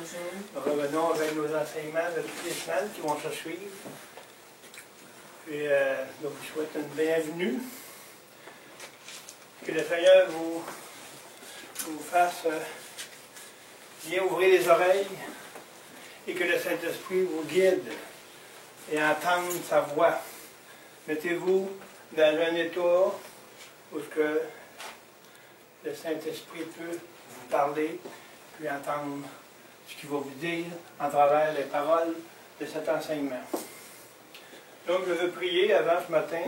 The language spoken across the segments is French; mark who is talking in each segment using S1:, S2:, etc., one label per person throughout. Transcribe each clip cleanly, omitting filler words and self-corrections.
S1: Bonjour. Revenons avec nos enseignements de toutes les semaines qui vont se suivre. Puis, je vous souhaite une bienvenue. Que le Seigneur vous fasse bien ouvrir les oreilles et que le Saint-Esprit vous guide et entende sa voix. Mettez-vous dans un état où le Saint-Esprit peut vous parler puis entendre ce qu'il va vous dire à travers les paroles de cet enseignement. Donc, je veux prier avant ce matin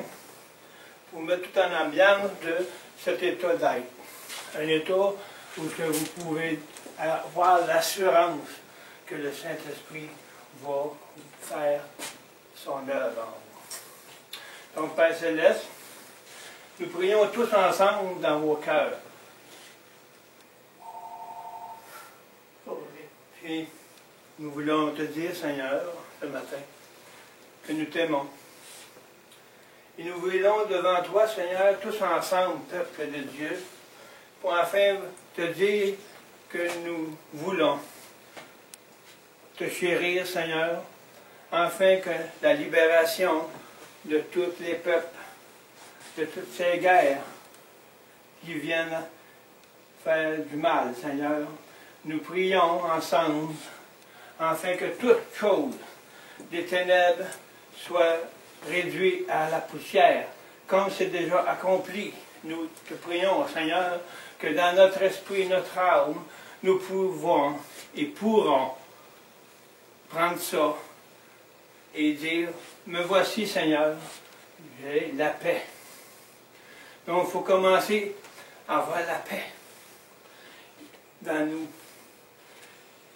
S1: pour vous mettre tout en ambiance de cet état d'être. Un état où vous pouvez avoir l'assurance que le Saint-Esprit va faire son œuvre en vous. Donc, Père Céleste, nous prions tous ensemble dans vos cœurs. Puis, nous voulons te dire, Seigneur, ce matin, que nous t'aimons. Et nous voulons devant toi, Seigneur, tous ensemble, peuple de Dieu, pour enfin te dire que nous voulons te chérir, Seigneur, afin que la libération de tous les peuples, de toutes ces guerres qui viennent faire du mal, Seigneur, nous prions ensemble, afin que toute chose des ténèbres soit réduite à la poussière, comme c'est déjà accompli. Nous te prions, Seigneur, que dans notre esprit, notre âme, nous pouvons et pourrons prendre ça et dire, me voici, Seigneur, j'ai la paix. Donc, il faut commencer à avoir la paix dans nous,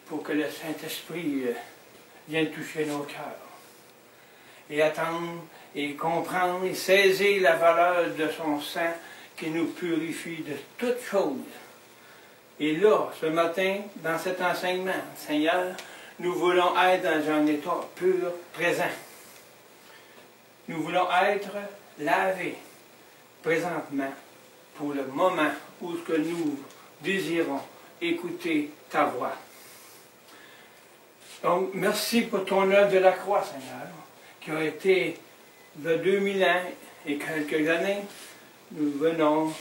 S1: pour que le Saint-Esprit vienne toucher nos cœurs. Et attendre, et comprendre, et saisir la valeur de son sang qui nous purifie de toutes choses. Et là, ce matin, dans cet enseignement, Seigneur, nous voulons être dans un état pur, présent. Nous voulons être lavés présentement pour le moment où ce que nous désirons écouter ta voix. Donc, merci pour ton œuvre de la croix, Seigneur, qui a été de 2000 ans et quelques années. Nous venons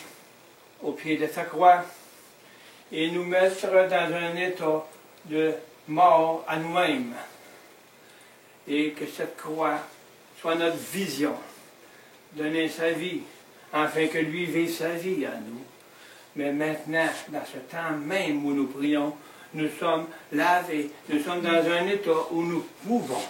S1: au pied de ta croix et nous mettre dans un état de mort à nous-mêmes. Et que cette croix soit notre vision, donner sa vie, afin que lui vive sa vie à nous. Mais maintenant, dans ce temps même où nous prions, nous sommes lavés, nous sommes dans un état où nous pouvons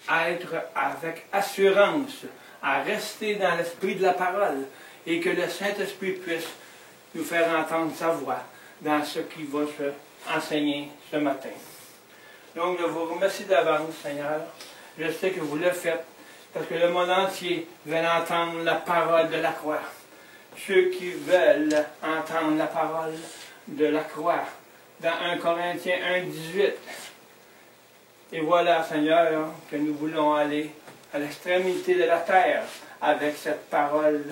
S1: être avec assurance, à rester dans l'esprit de la parole, et que le Saint-Esprit puisse nous faire entendre sa voix dans ce qui va se enseigner ce matin. Donc, je vous remercie d'avance, Seigneur. Je sais que vous le faites, parce que le monde entier veut entendre la parole de la croix. Ceux qui veulent entendre la parole de la croix, dans 1 Corinthiens 1,18. Et voilà, Seigneur, que nous voulons aller à l'extrémité de la terre avec cette parole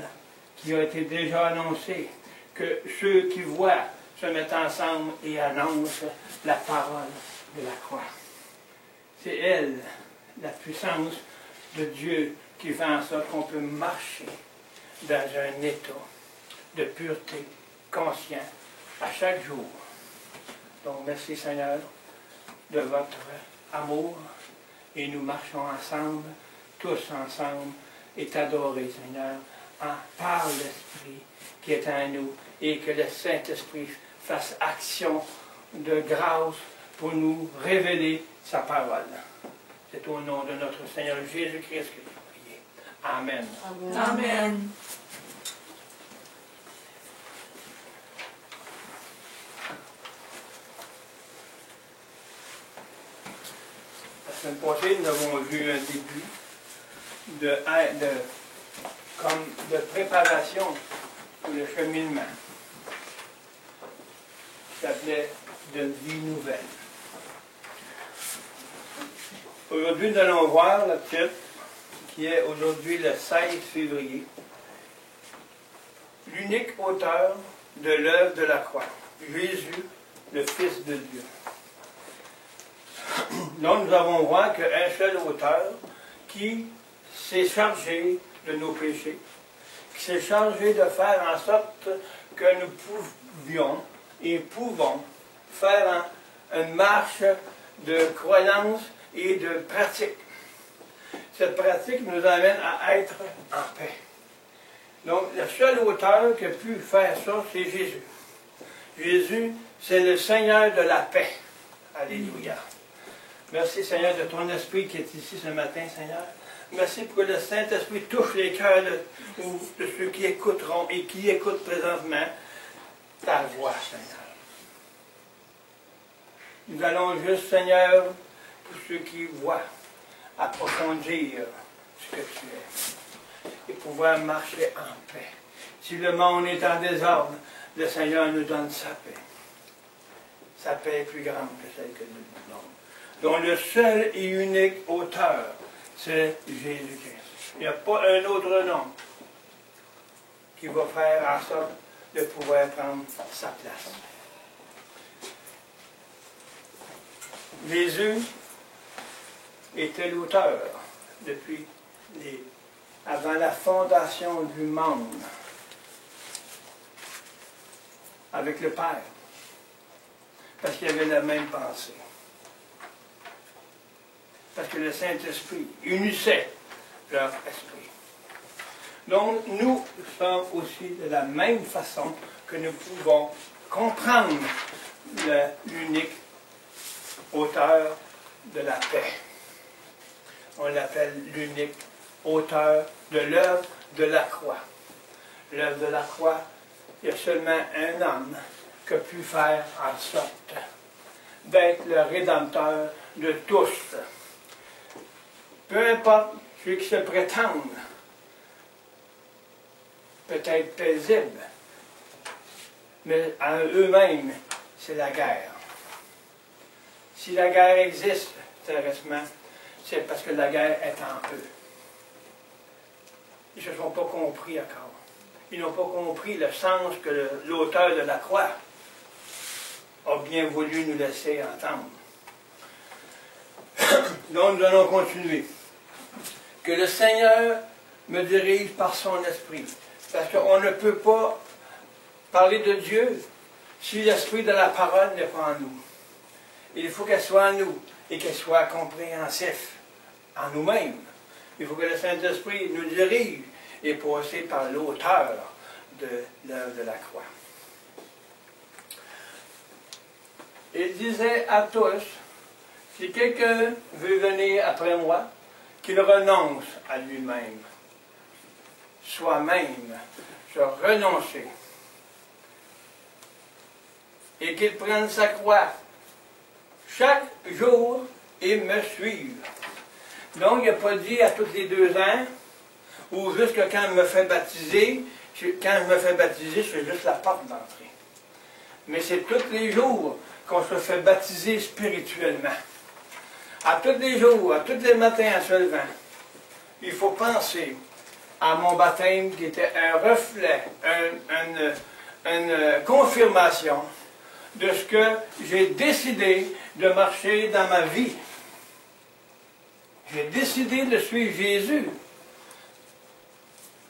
S1: qui a été déjà annoncée, que ceux qui voient se mettent ensemble et annoncent la parole de la croix. C'est elle, la puissance de Dieu, qui fait en sorte qu'on peut marcher dans un état de pureté, conscient, à chaque jour. Donc, merci Seigneur de votre amour et nous marchons ensemble, tous ensemble, et t'adorer Seigneur, par l'Esprit qui est en nous et que le Saint-Esprit fasse action de grâce pour nous révéler sa parole. C'est au nom de notre Seigneur Jésus-Christ que j'ai prié. Amen.
S2: Amen. Amen.
S1: La semaine passée, nous avons vu un début de préparation pour le cheminement, qui s'appelait « De vie nouvelle ». Aujourd'hui, nous allons voir le titre, qui est aujourd'hui le 16 février, « L'unique auteur de l'œuvre de la croix, Jésus, le Fils de Dieu ». Donc, nous avons voir qu'un seul auteur qui s'est chargé de nos péchés, qui s'est chargé de faire en sorte que nous pouvions et pouvons faire une marche de croyance et de pratique. Cette pratique nous amène à être en paix. Donc, le seul auteur qui a pu faire ça, c'est Jésus. Jésus, c'est le Seigneur de la paix. Alléluia. Merci, Seigneur, de ton esprit qui est ici ce matin, Seigneur. Merci pour que le Saint-Esprit touche les cœurs de ceux qui écouteront et qui écoutent présentement ta voix, Seigneur. Nous allons juste, Seigneur, pour ceux qui voient, approfondir ce que tu es et pouvoir marcher en paix. Si le monde est en désordre, le Seigneur nous donne sa paix. Sa paix est plus grande que celle que nous donnons. Donc le seul et unique auteur, c'est Jésus-Christ. Il n'y a pas un autre nom qui va faire en sorte de pouvoir prendre sa place. Jésus était l'auteur depuis avant la fondation du monde avec le Père, parce qu'il avait la même pensée. Parce que le Saint-Esprit unissait leur esprit. Donc, nous sommes aussi de la même façon que nous pouvons comprendre l'unique auteur de la paix. On l'appelle l'unique auteur de l'œuvre de la croix. L'œuvre de la croix, il y a seulement un homme qui a pu faire en sorte d'être le rédempteur de tous. Peu importe ceux qui se prétendent peut-être paisibles, mais en eux-mêmes, c'est la guerre. Si la guerre existe, terresтрement, c'est parce que la guerre est en eux. Ils ne se sont pas compris encore. Ils n'ont pas compris le sens que l'auteur de la croix a bien voulu nous laisser entendre. Donc nous allons continuer. Que le Seigneur me dirige par son esprit. Parce qu'on ne peut pas parler de Dieu si l'esprit de la parole n'est pas en nous. Il faut qu'elle soit en nous et qu'elle soit compréhensif en nous-mêmes. Il faut que le Saint-Esprit nous dirige et passer par l'auteur de l'œuvre de la croix. Il disait à tous, si quelqu'un veut venir après moi, qu'il renonce à lui-même, soi-même, se renoncer, et qu'il prenne sa croix chaque jour et me suive. Donc, il n'a pas dit à tous les 2 ans, ou juste que quand il me fait baptiser, c'est juste la porte d'entrée. Mais c'est tous les jours qu'on se fait baptiser spirituellement. À tous les jours, à tous les matins en se levant, il faut penser à mon baptême qui était un reflet, une confirmation de ce que j'ai décidé de marcher dans ma vie. J'ai décidé de suivre Jésus.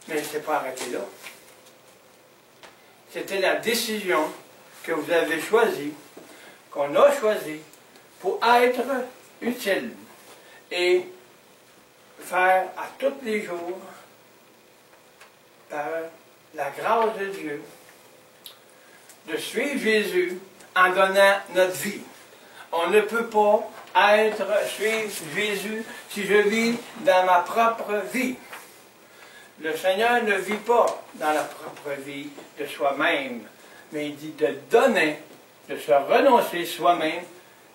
S1: Mais je ne s'est pas arrêté là. C'était la décision que vous avez choisie, qu'on a choisie, pour être utile et faire à tous les jours, par la grâce de Dieu, de suivre Jésus en donnant notre vie. On ne peut pas suivre Jésus si je vis dans ma propre vie. Le Seigneur ne vit pas dans la propre vie de soi-même, mais il dit de donner, de se renoncer soi-même,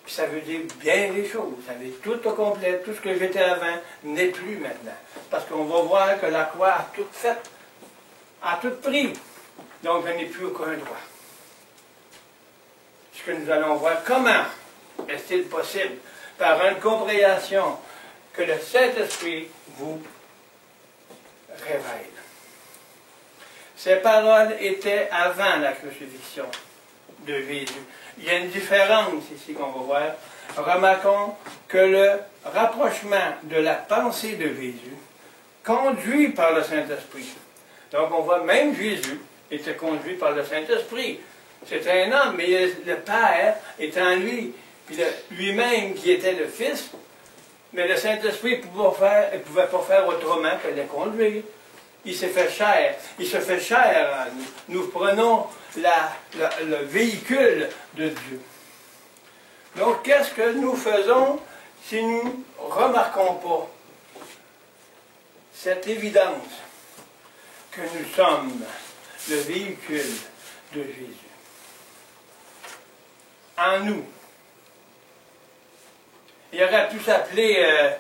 S1: puis ça veut dire bien des choses. Ça veut dire tout au complet, tout ce que j'étais avant n'est plus maintenant. Parce qu'on va voir que la croix a tout fait, a tout pris. Donc je n'ai plus aucun droit. Ce que nous allons voir, comment est-il possible, par une compréhension, que le Saint-Esprit vous révèle. Ces paroles étaient avant la crucifixion. de Jésus. Il y a une différence ici qu'on va voir. Remarquons que le rapprochement de la pensée de Jésus, conduit par le Saint-Esprit. Donc on voit même Jésus était conduit par le Saint-Esprit. C'est un homme, mais le Père est en lui. Puis lui-même qui était le Fils, mais le Saint-Esprit ne pouvait pas faire autrement que de conduire. Il s'est fait chair. Il se fait chair à nous. Nous prenons le véhicule de Dieu. Donc, qu'est-ce que nous faisons si nous ne remarquons pas cette évidence que nous sommes le véhicule de Jésus? En nous. Il aurait pu s'appeler,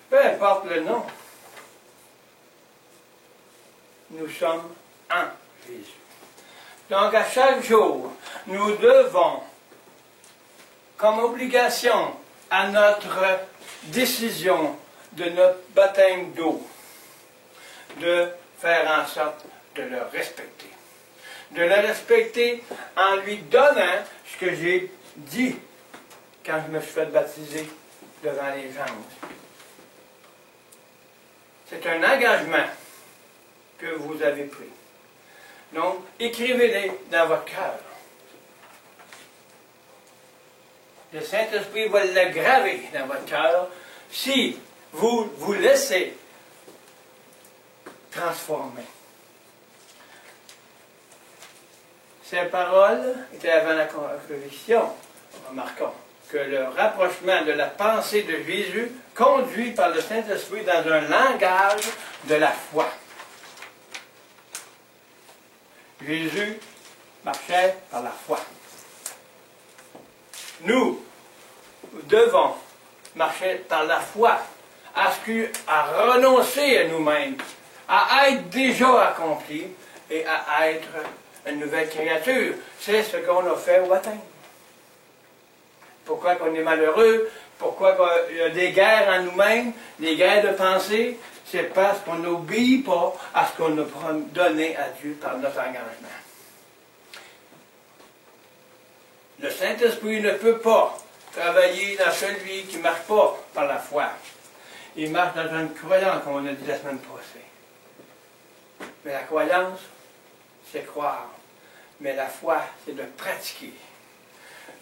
S1: peu importe le nom, nous sommes en Jésus. Donc à chaque jour, nous devons, comme obligation à notre décision de notre baptême d'eau, de faire en sorte de le respecter. De le respecter en lui donnant ce que j'ai dit quand je me suis fait baptiser devant les gens. C'est un engagement que vous avez pris. Donc, écrivez-les dans votre cœur. Le Saint-Esprit va le graver dans votre cœur si vous vous laissez transformer. Ces paroles étaient avant la conviction. Remarquons que le rapprochement de la pensée de Jésus conduit par le Saint-Esprit dans un langage de la foi. Jésus marchait par la foi. Nous devons marcher par la foi, à renoncer à nous-mêmes, à être déjà accompli et à être une nouvelle créature. C'est ce qu'on a fait au baptême. Pourquoi qu'on est malheureux? Pourquoi il y a des guerres en nous-mêmes, des guerres de pensée? C'est parce qu'on n'obéit pas à ce qu'on a donné à Dieu par notre engagement. Le Saint-Esprit ne peut pas travailler dans celui qui ne marche pas par la foi. Il marche dans une croyance, comme on a dit la semaine passée. Mais la croyance, c'est croire. Mais la foi, c'est de pratiquer.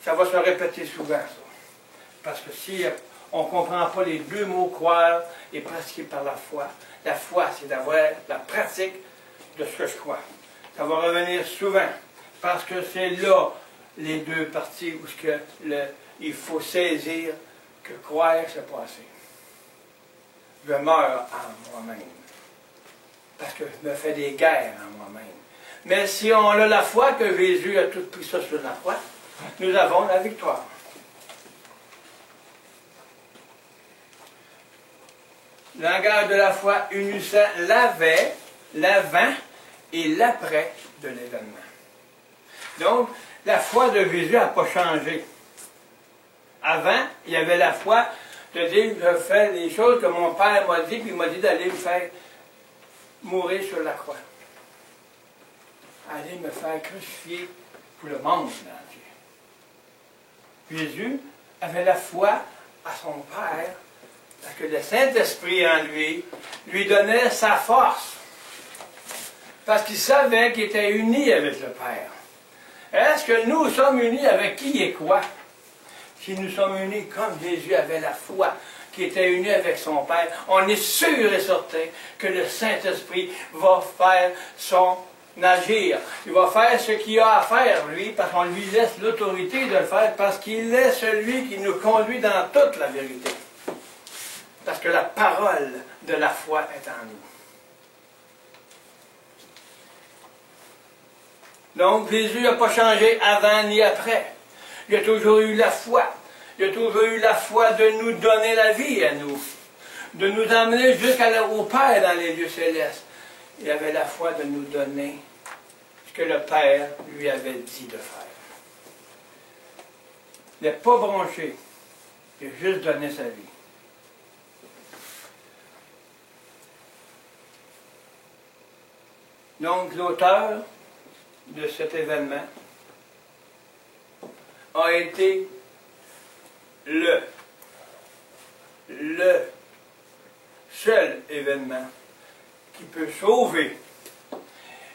S1: Ça va se répéter souvent, ça. Parce que si on ne comprend pas les deux mots croire et pratiquer par la foi, c'est d'avoir la pratique de ce que je crois. Ça va revenir souvent. Parce que c'est là les deux parties où il faut saisir que croire, c'est pas assez. Je meurs en moi-même. Parce que je me fais des guerres en moi-même. Mais si on a la foi que Jésus a tout pris ça sur la croix, nous avons la victoire. Le langage de la foi unissant l'avant et l'après de l'événement. Donc, la foi de Jésus n'a pas changé. Avant, il y avait la foi de dire, je fais les choses que mon Père m'a dit, puis il m'a dit d'aller me faire mourir sur la croix. Aller me faire crucifier pour le monde entier. Jésus avait la foi à son Père, parce que le Saint-Esprit en lui donnait sa force. Parce qu'il savait qu'il était uni avec le Père. Est-ce que nous sommes unis avec qui et quoi? Si nous sommes unis comme Jésus avait la foi, qui était uni avec son Père, on est sûr et certain que le Saint-Esprit va faire son agir. Il va faire ce qu'il a à faire, lui, parce qu'on lui laisse l'autorité de le faire, parce qu'il est celui qui nous conduit dans toute la vérité. Parce que la parole de la foi est en nous. Donc, Jésus n'a pas changé avant ni après. Il a toujours eu la foi. Il a toujours eu la foi de nous donner la vie à nous. De nous emmener jusqu'au Père dans les lieux célestes. Il avait la foi de nous donner ce que le Père lui avait dit de faire. Il n'est pas bronché. Il a juste donné sa vie. Donc, l'auteur de cet événement a été le seul événement qui peut sauver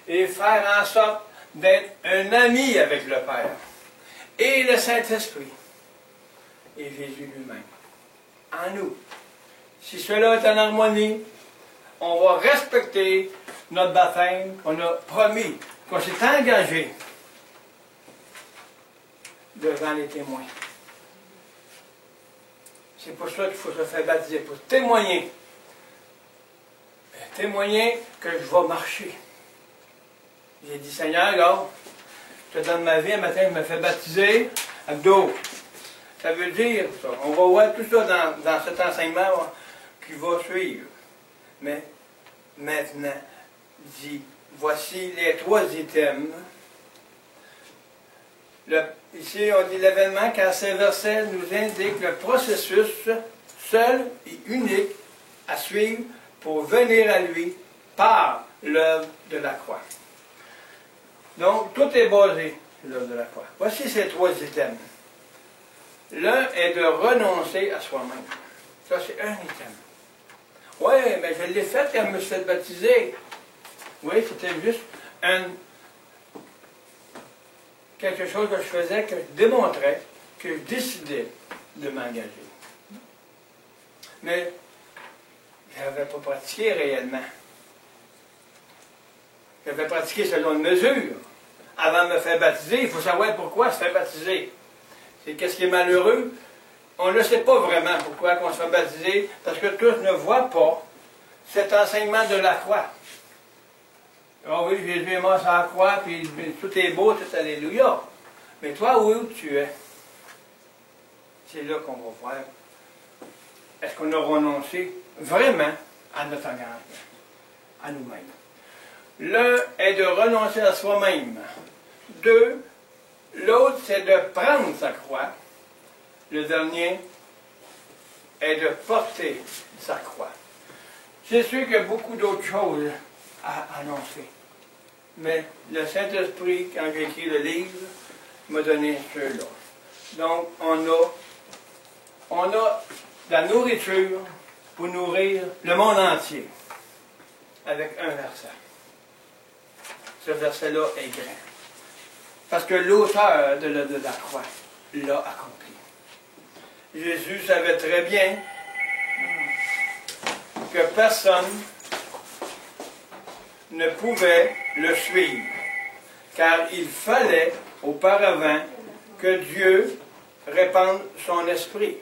S1: et faire en sorte d'être un ami avec le Père et le Saint-Esprit et Jésus lui-même en nous. Si cela est en harmonie, on va respecter notre baptême qu'on a promis, qu'on s'est engagé devant les témoins. C'est pour ça qu'il faut se faire baptiser, pour témoigner. Témoigner que je vais marcher. J'ai dit, Seigneur, regarde, je te donne ma vie, un matin, je me fais baptiser, abdos. Ça veut dire, ça, on va voir tout ça dans cet enseignement qui va suivre. Mais maintenant, dit, voici les 3 items. Ici, on dit l'événement, car ces versets nous indiquent le processus seul et unique à suivre pour venir à lui par l'œuvre de la croix. Donc, tout est basé sur l'œuvre de la croix. Voici ces 3 items. L'un est de renoncer à soi-même. Ça, c'est un item. Oui, mais je l'ai fait quand je me suis fait baptiser. Oui, c'était juste quelque chose que je faisais, que je démontrais, que je décidais de m'engager. Mais je n'avais pas pratiqué réellement. J'avais pratiqué selon une mesure. Avant de me faire baptiser, il faut savoir pourquoi se faire baptiser. C'est qu'est-ce qui est malheureux? On ne sait pas vraiment pourquoi on se fait baptiser, parce que tous ne voient pas cet enseignement de la croix. Ah oui, Jésus est mort sur la croix, puis tout est beau, tout alléluia. Mais toi, où tu es? C'est là qu'on va voir. Est-ce qu'on a renoncé vraiment à notre engagement, à nous-mêmes? L'un est de renoncer à soi-même. 2, l'autre, c'est de prendre sa croix. Le dernier est de porter sa croix. C'est sûr qu'il y a beaucoup d'autres choses à annoncer. Mais le Saint-Esprit, quand j'ai écrit le livre, m'a donné ceux-là. Donc, on a de la nourriture pour nourrir le monde entier avec un verset. Ce verset-là est grand. Parce que l'auteur de la croix l'a accompli. Jésus savait très bien que personne ne pouvait le suivre, car il fallait auparavant que Dieu répande son esprit.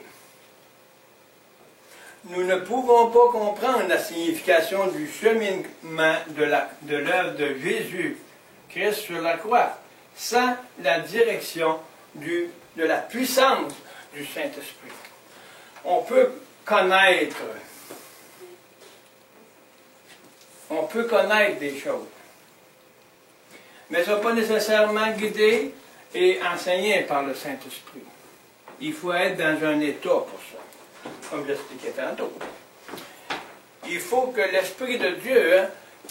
S1: Nous ne pouvons pas comprendre la signification du cheminement de l'œuvre de Jésus-Christ sur la croix sans la direction de la puissance du Saint-Esprit. On peut connaître des choses, mais ça ne va pas nécessairement guidé et enseigné par le Saint-Esprit. Il faut être dans un état pour ça, comme je l'expliquais tantôt. Il faut que l'Esprit de Dieu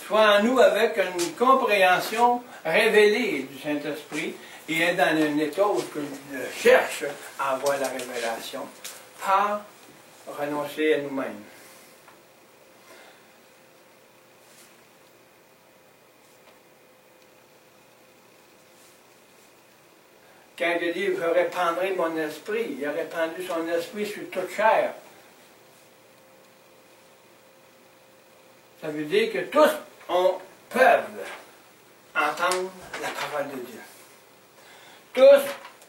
S1: soit en nous avec une compréhension révélée du Saint-Esprit et est dans un état où je cherche à avoir la révélation par renoncer à nous-mêmes. Quand il dit « Je répandrai mon esprit », il a répandu son esprit sur toute chair. Ça veut dire que tous peuvent entendre la parole de Dieu. Tous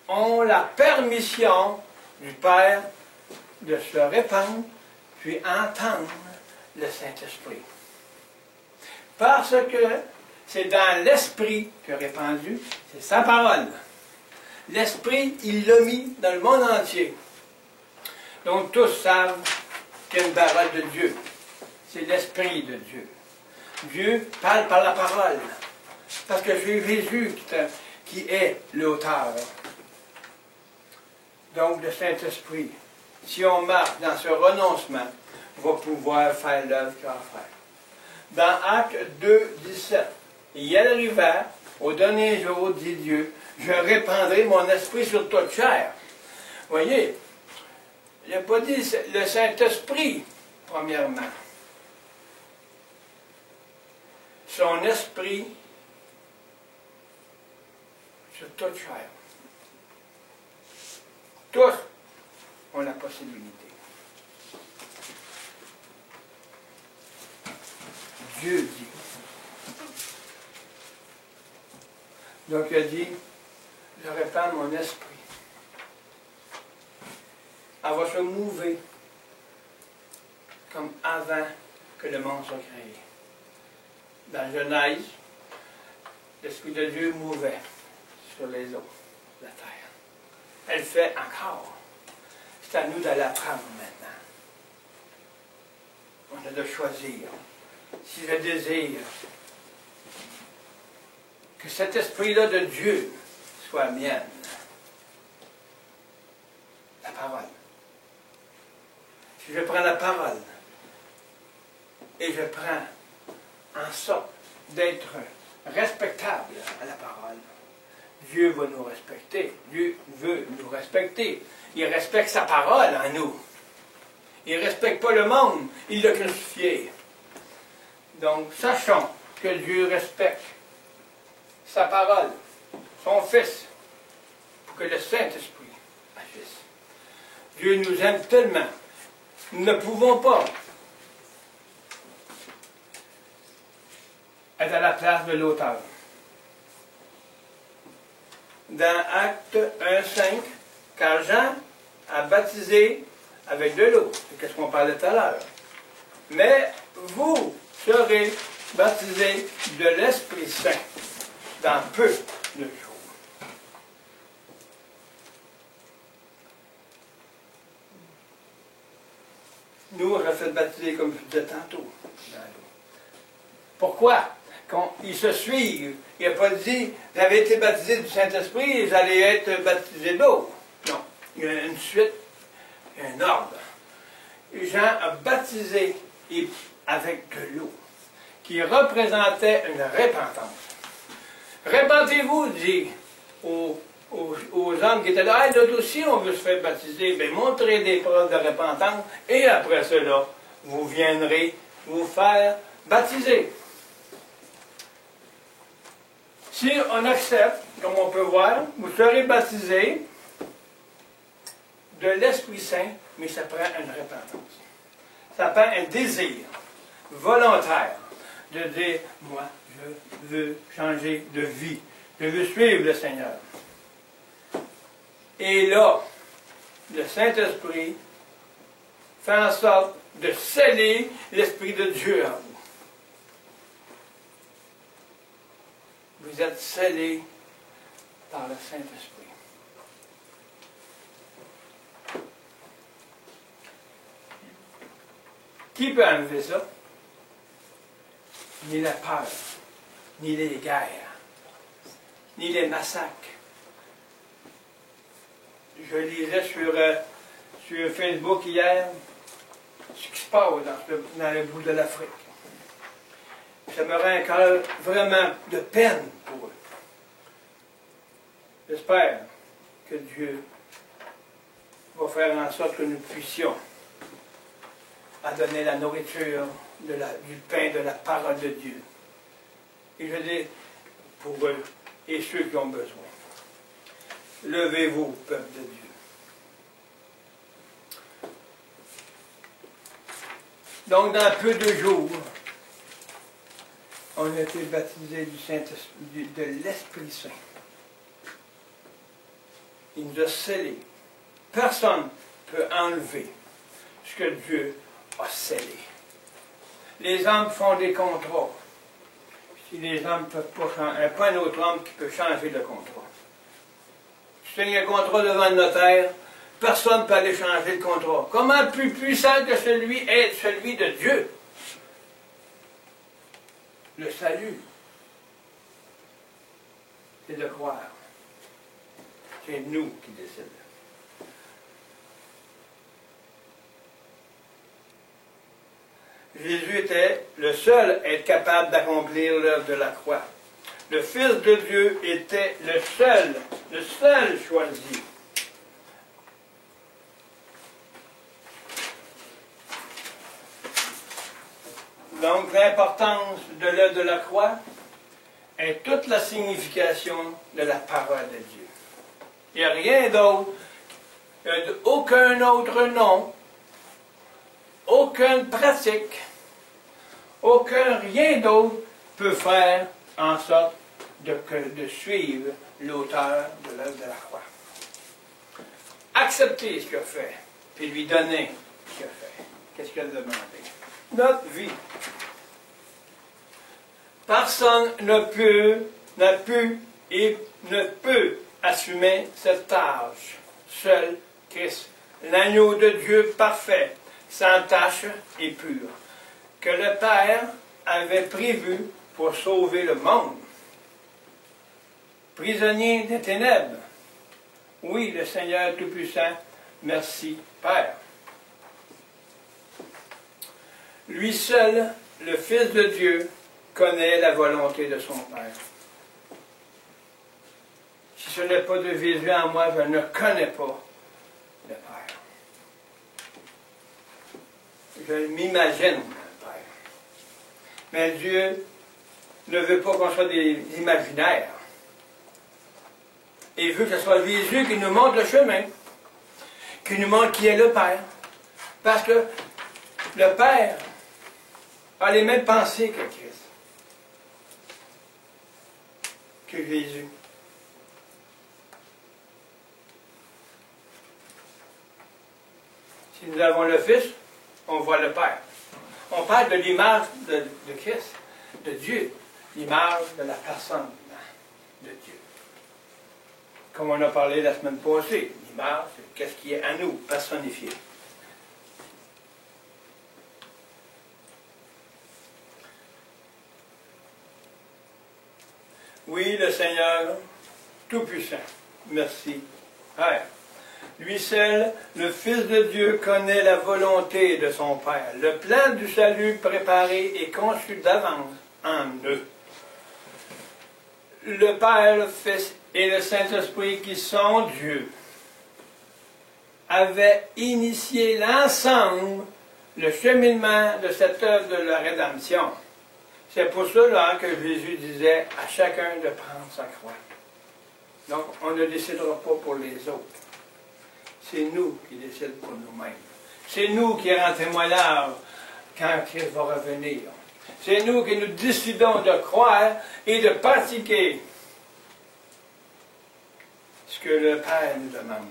S1: ont la permission du Père de se répandre, puis entendre le Saint-Esprit. Parce que c'est dans l'Esprit que répandu, c'est sa parole. L'Esprit, il l'a mis dans le monde entier. Donc tous savent qu'il y a une parole de Dieu. C'est l'Esprit de Dieu. Dieu parle par la parole. Parce que c'est Jésus qui est l'auteur. Donc le Saint-Esprit, si on marche dans ce renoncement, va pouvoir faire l'œuvre qu'il a à faire. Dans Actes 2, 17, il arriva Au dernier jour, dit Dieu, je répandrai mon esprit sur toute chair. Voyez, il n'a pas dit le Saint-Esprit, premièrement. Son esprit sur toute chair. Tous ont la possibilité. Dieu dit. Donc il a dit, je répands mon esprit. Elle va se mouver comme avant que le monde soit créé. Dans Genèse, l'Esprit de Dieu mouvait sur les eaux de la terre. Elle fait encore. C'est à nous d'aller apprendre maintenant. On a de choisir. Si je désire que cet esprit-là de Dieu soit mienne, la parole. Si je prends la parole et je prends en sorte d'être respectable à la parole, Dieu va nous respecter. Dieu veut nous respecter. Il respecte sa parole en nous. Il ne respecte pas le monde. Il l'a crucifié. Donc, sachons que Dieu respecte sa parole, son Fils, pour que le Saint-Esprit agisse. Dieu nous aime tellement. Nous ne pouvons pas être à la place de l'auteur. Dans Actes 1,5, car Jean a baptisé avec de l'eau. C'est ce qu'on parlait tout à l'heure. Mais vous serez baptisés de l'Esprit Saint dans peu de jours. Nous, on a fait baptiser, comme je disais tantôt, dans l'eau. Pourquoi? Quand ils se suivent, il n'a pas dit, vous avez été baptisés du Saint-Esprit, vous allez être baptisés d'eau. Non, il y a une suite, un ordre. Jean a baptisé avec de l'eau, qui représentait une repentance. Répentez-vous, dit aux hommes qui étaient là, hey, nous aussi on veut se faire baptiser, bien montrez des preuves de repentance, et après cela, vous viendrez vous faire baptiser. Si on accepte, comme on peut voir, vous serez baptisés de l'Esprit Saint, mais ça prend une repentance. Ça prend un désir volontaire de dire, moi, je veux changer de vie. Je veux suivre le Seigneur. Et là, le Saint-Esprit fait en sorte de sceller l'Esprit de Dieu en vous. Vous êtes scellés par le Saint-Esprit. Qui peut enlever ça? Ni la peur, ni les guerres, ni les massacres. Je lisais sur Facebook hier ce qui se passe dans le bout de l'Afrique. Ça me rend encore vraiment de peine pour eux. J'espère que Dieu va faire en sorte que nous puissions à donner la nourriture, du pain, de la parole de Dieu. Et je dis pour eux et ceux qui ont besoin. Levez-vous, peuple de Dieu. Donc, dans peu de jours, on a été baptisés du Saint-Esprit, de l'Esprit Saint. Il nous a scellés. Personne ne peut enlever ce que Dieu a scellé. Les hommes font des contrats. Si les hommes ne peuvent pas changer, il n'y a pas un autre homme qui peut changer le contrat. Si tu signes un contrat devant le notaire, personne ne peut aller changer le contrat. Comment plus puissant que celui est celui de Dieu? Le salut, c'est de croire. C'est nous qui décidons. Jésus était le seul à être capable d'accomplir l'œuvre de la croix. le Fils de Dieu était le seul choisi. Donc l'importance de l'œuvre de la croix est toute la signification de la parole de Dieu. Il n'y a rien d'autre, aucun autre nom, aucune pratique, rien d'autre peut faire en sorte de suivre l'auteur de l'œuvre de la croix. Accepter ce qu'il a fait, puis lui donner ce qu'il a fait. Qu'est-ce qu'il a demandé? Notre vie. Personne n'a pu et ne peut assumer cette tâche. Seul Christ, l'agneau de Dieu parfait, sans tache et pur, que le Père avait prévu pour sauver le monde. Prisonnier des ténèbres. Oui, le Seigneur Tout-Puissant, merci Père. Lui seul, le Fils de Dieu, connaît la volonté de son Père. Si ce n'est pas de Jésus en moi, je ne connais pas le Père. Je m'imagine le Père. Mais Dieu ne veut pas qu'on soit des imaginaires. Il veut que ce soit Jésus qui nous montre le chemin, qui nous montre qui est le Père. Parce que le Père a les mêmes pensées que Christ, que Jésus. Si nous avons le Fils, on voit le Père. On parle de l'image de Christ, de Dieu, l'image de la personne de Dieu. Comme on a parlé la semaine passée, l'image, c'est qu'est-ce qui est à nous, personnifié. Oui, le Seigneur Tout-Puissant, merci, Père. Lui seul, le Fils de Dieu, connaît la volonté de son Père. Le plan du salut préparé et conçu d'avance en eux. Le Père, le Fils et le Saint-Esprit, qui sont Dieu, avaient initié l'ensemble, le cheminement de cette œuvre de la rédemption. C'est pour cela que Jésus disait à chacun de prendre sa croix. Donc, on ne décidera pas pour les autres. C'est nous qui décidons pour nous-mêmes. C'est nous qui rendons témoignage quand Christ va revenir. C'est nous qui nous décidons de croire et de pratiquer ce que le Père nous demande.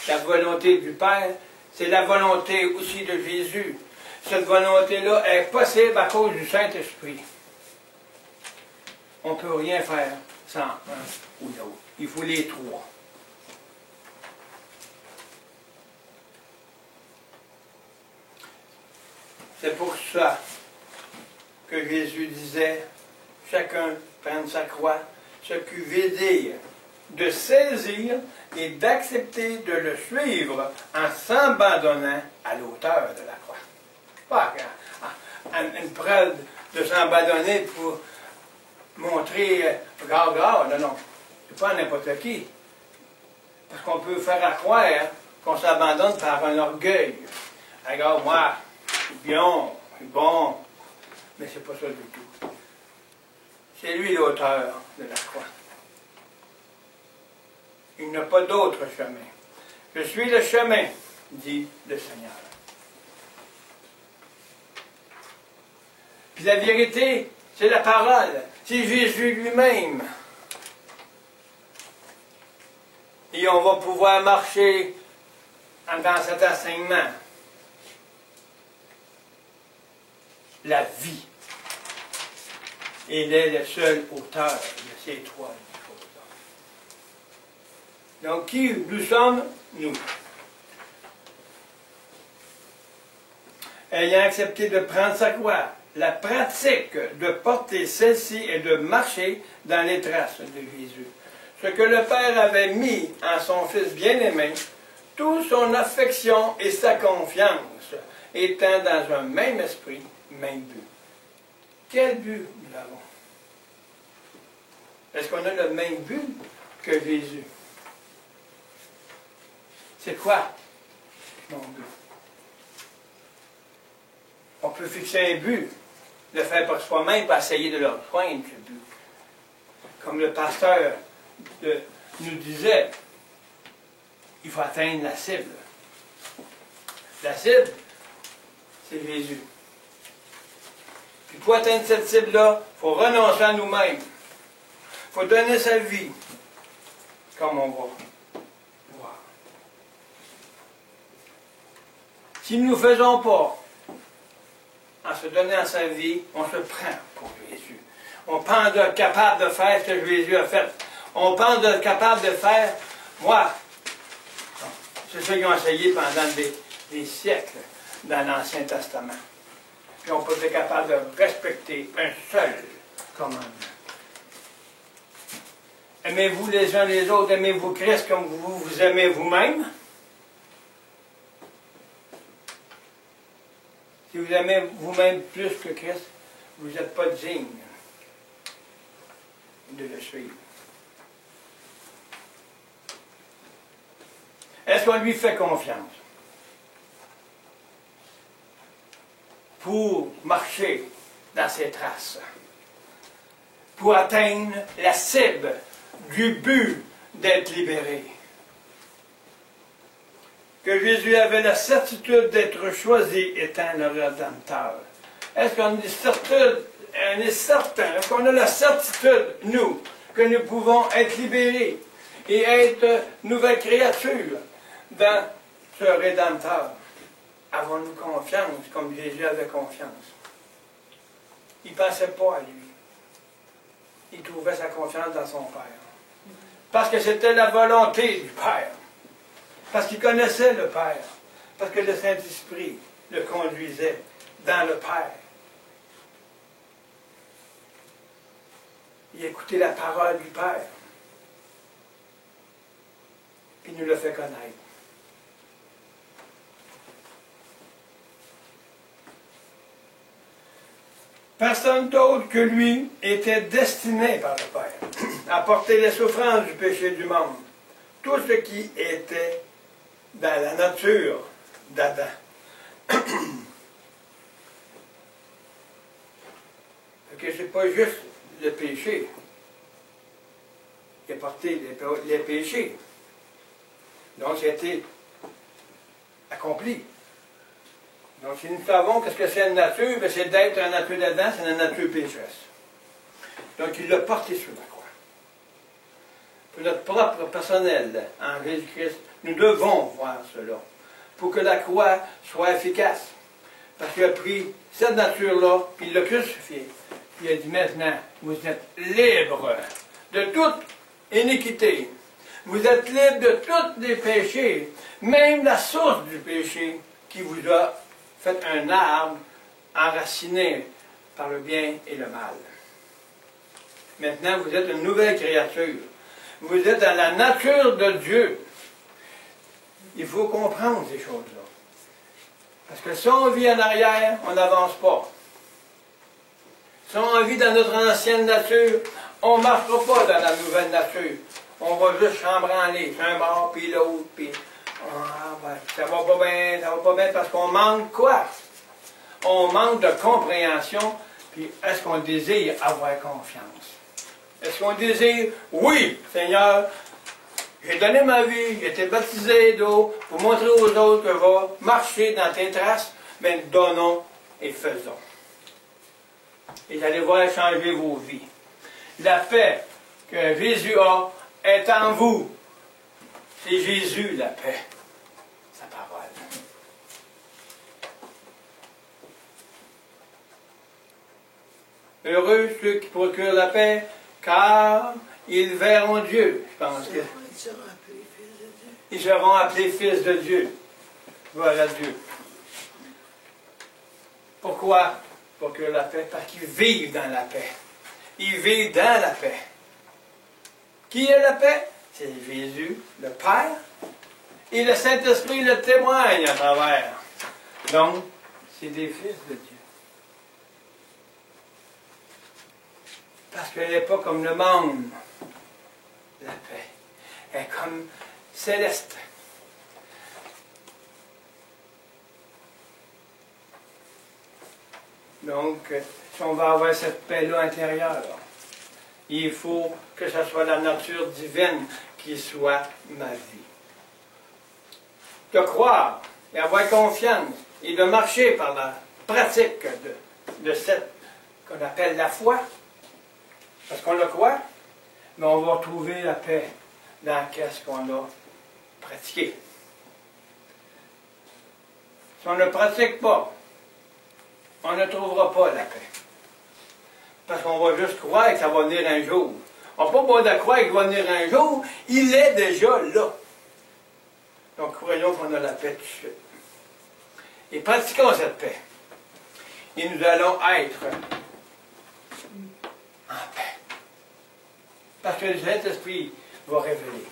S1: La volonté du Père, c'est la volonté aussi de Jésus. Cette volonté-là est possible à cause du Saint-Esprit. On ne peut rien faire sans un ou l'autre. Il faut les trois. C'est pour ça que Jésus disait, chacun prenne sa croix, ce qui veut dire de saisir et d'accepter de le suivre en s'abandonnant à l'auteur de la croix. Pas une preuve de s'abandonner pour montrer, regarde, non, c'est pas n'importe qui. Parce qu'on peut faire croire qu'on s'abandonne par un orgueil. Regarde, moi, je suis bien, je suis bon, mais c'est pas ça du tout. C'est lui l'auteur de la croix. Il n'y a pas d'autre chemin. Je suis le chemin, dit le Seigneur. Puis la vérité, c'est la parole. C'est Jésus lui-même. Et on va pouvoir marcher dans cet enseignement. La vie. Il est le seul auteur de ces trois choses. Donc, qui nous sommes? Nous. Ayant accepté de prendre sa croix, la pratique de porter celle-ci et de marcher dans les traces de Jésus. Ce que le Père avait mis en son Fils bien-aimé, toute son affection et sa confiance étant dans un même esprit, même but. Quel but nous avons? Est-ce qu'on a le même but que Jésus? C'est quoi mon but? On peut fixer un but, le faire par soi-même, pour essayer de le rejoindre, ce but. Comme le pasteur nous disait, il faut atteindre la cible. La cible, c'est Jésus. Puis pour atteindre cette cible-là, il faut renoncer à nous-mêmes. Il faut donner sa vie, comme on va voir. Si nous ne le faisons pas, en se donnant sa vie, on se prend pour Jésus. On pense d'être capable de faire ce que Jésus a fait. On pense d'être capable de faire, moi, c'est ce qu'ils ont essayé pendant des siècles dans l'Ancien Testament. Puis on peut être capable de respecter un seul commandement. Aimez-vous les uns les autres, aimez-vous Christ comme vous vous aimez vous-même. Si vous aimez vous-même plus que Christ, vous n'êtes pas digne de le suivre. Est-ce qu'on lui fait confiance pour marcher dans ses traces, pour atteindre la cible du but d'être libéré? Que Jésus avait la certitude d'être choisi étant le Rédempteur. Est-ce qu'on est certain, est-ce qu'on a la certitude, nous, que nous pouvons être libérés et être nouvelles créatures dans ce Rédempteur? Avons-nous confiance comme Jésus avait confiance? Il ne pensait pas à lui. Il trouvait sa confiance dans son Père. Parce que c'était la volonté du Père. Parce qu'il connaissait le Père. Parce que le Saint-Esprit le conduisait dans le Père. Il écoutait la parole du Père. Puis il nous le fait connaître. Personne d'autre que lui était destiné par le Père à porter les souffrances du péché du monde. Tout ce qui était dans la nature d'Adam. Que c'est pas juste le péché qui a porté les péchés. Donc, c'était accompli. Donc, si nous savons qu'est-ce que c'est la nature, c'est d'être la nature d'Adam, c'est la nature pécheresse. Donc, il l'a porté sur la croix. Pour notre propre personnel en Jésus-Christ, nous devons voir cela. Pour que la croix soit efficace. Parce qu'il a pris cette nature-là, puis il l'a crucifiée. Puis il a dit maintenant, vous êtes libres de toute iniquité. Vous êtes libres de tous les péchés, même la source du péché qui vous a fait un arbre enraciné par le bien et le mal. Maintenant, vous êtes une nouvelle créature. Vous êtes dans la nature de Dieu. Il faut comprendre ces choses-là. Parce que si on vit en arrière, on n'avance pas. Si on vit dans notre ancienne nature, on ne marchera pas dans la nouvelle nature. On va juste chambranler, un bord, puis l'autre, puis ça va pas bien parce qu'on manque quoi? On manque de compréhension, puis est-ce qu'on désire avoir confiance? Est-ce qu'on désire, oui, Seigneur, j'ai donné ma vie, j'ai été baptisé d'eau pour montrer aux autres que je vais marcher dans tes traces, mais donnons et faisons. Et vous allez voir changer vos vies. La paix que Jésus a est en vous. C'est Jésus, la paix. Sa parole. Heureux ceux qui procurent la paix, car ils verront Dieu. Je pense que ils seront appelés fils de Dieu. Voilà Dieu. Pourquoi procurer la paix? Parce qu'ils vivent dans la paix. Ils vivent dans la paix. Qui est la paix? C'est Jésus, le Père, et le Saint-Esprit le témoigne à travers. Donc, c'est des fils de Dieu. Parce qu'elle n'est pas comme le monde, la paix. Elle est comme céleste. Donc, si on va avoir cette paix-là intérieure, il faut que ce soit la nature divine qui soit ma vie. De croire et avoir confiance et de marcher par la pratique de cette qu'on appelle la foi, parce qu'on le croit, mais on va trouver la paix dans ce qu'on a pratiqué. Si on ne pratique pas, on ne trouvera pas la paix. Parce qu'on va juste croire que ça va venir un jour. On n'a pas besoin de croire qu'il va venir un jour, il est déjà là. Donc croyons qu'on a la paix tout de suite. Et pratiquons cette paix. Et nous allons être en paix. Parce que le Saint-Esprit va révéler.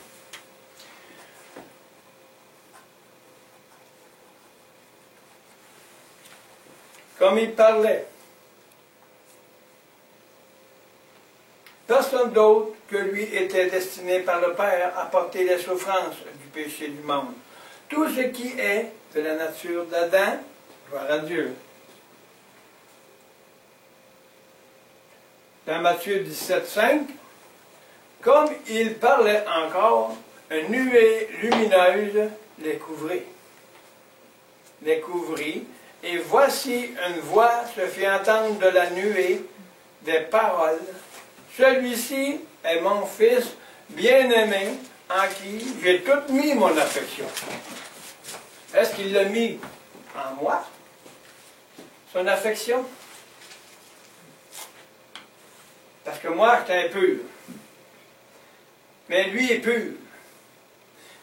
S1: Comme il parlait, personne d'autre que lui était destiné par le Père à porter les souffrances du péché du monde. Tout ce qui est de la nature d'Adam, gloire à Dieu. Dans Matthieu 17,5, comme il parlait encore, une nuée lumineuse les couvrit. Et voici une voix se fit entendre de la nuée des paroles. Celui-ci est mon fils bien-aimé en qui j'ai tout mis mon affection. Est-ce qu'il l'a mis en moi, son affection? Parce que moi, j'étais impur. Mais lui est pur.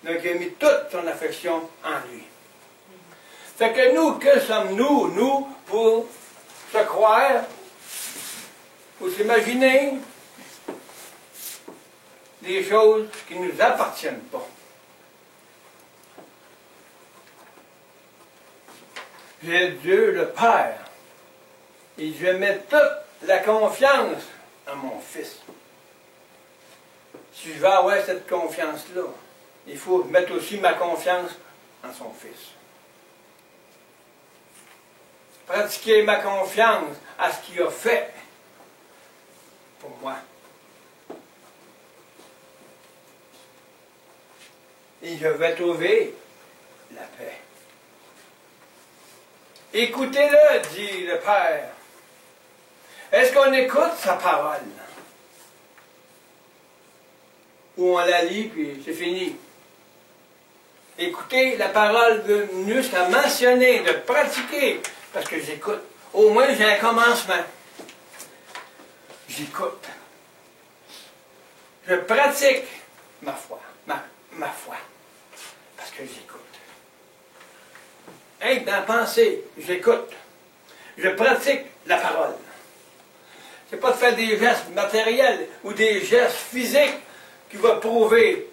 S1: Donc il a mis toute son affection en lui. Fait que nous, que sommes-nous, nous, pour se croire, pour s'imaginer des choses qui ne nous appartiennent pas? J'ai Dieu le Père, et je mets toute la confiance en mon Fils. Si je veux avoir cette confiance-là, il faut mettre aussi ma confiance en son Fils. Pratiquer ma confiance à ce qu'il a fait pour moi. Et je vais trouver la paix. Écoutez-le, dit le Père. Est-ce qu'on écoute sa parole? Ou on la lit, puis c'est fini? Écoutez la parole de jusqu'à mentionner, de pratiquer, parce que j'écoute. Au moins, j'ai un commencement. J'écoute. Je pratique ma foi, ma foi, parce que j'écoute. Hey, dans la pensée, j'écoute. Je pratique la parole. C'est pas de faire des gestes matériels ou des gestes physiques qui vont prouver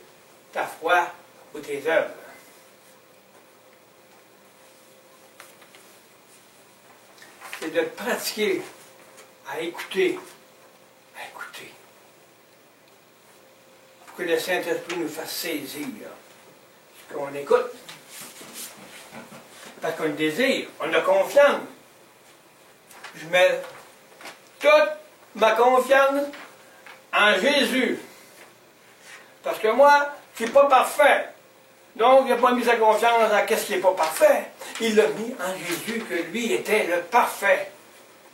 S1: ta foi ou tes œuvres. C'est de pratiquer à écouter, pour que le Saint-Esprit nous fasse saisir ce qu'on écoute. Parce qu'on désire, on a confiance. Je mets toute ma confiance en Jésus. Parce que moi, je ne suis pas parfait. Donc, il n'a pas mis sa confiance en qu'est-ce qui n'est pas parfait. Il l'a mis en Jésus, que lui était le parfait.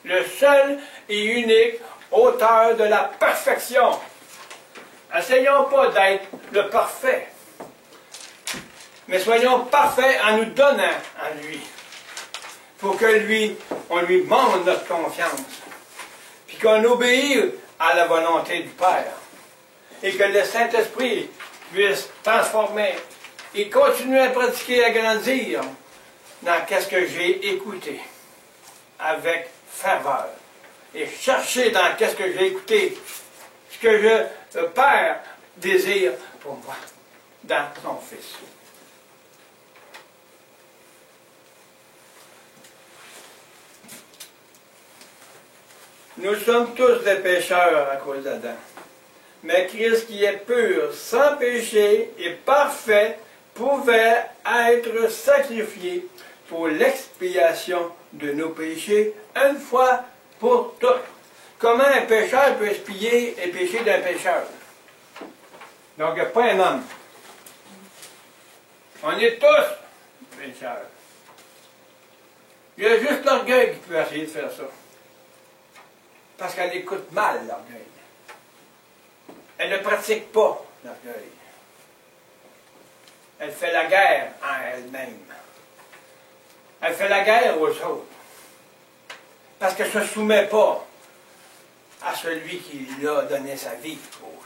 S1: Le seul et unique auteur de la perfection. Essayons pas d'être le parfait. Mais soyons parfaits en nous donnant à lui. Pour que lui, on lui montre notre confiance. Puis qu'on obéisse à la volonté du Père. Et que le Saint-Esprit puisse transformer et continuer à pratiquer, à grandir dans ce que j'ai écouté avec ferveur. Et chercher dans ce que j'ai écouté, ce que le Père désire pour moi, dans son Fils. Nous sommes tous des pécheurs à cause d'Adam. Mais Christ qui est pur, sans péché et parfait, pouvait être sacrifié pour l'expiation de nos péchés une fois pour toutes. Comment un pécheur peut expier les péchés d'un pécheur? Donc, il n'y a pas un homme. On est tous pécheurs. Il y a juste l'orgueil qui peut essayer de faire ça. Parce qu'elle écoute mal l'orgueil. Elle ne pratique pas l'orgueil. Elle fait la guerre en elle-même. Elle fait la guerre aux autres. Parce qu'elle ne se soumet pas à celui qui lui a donné sa vie pour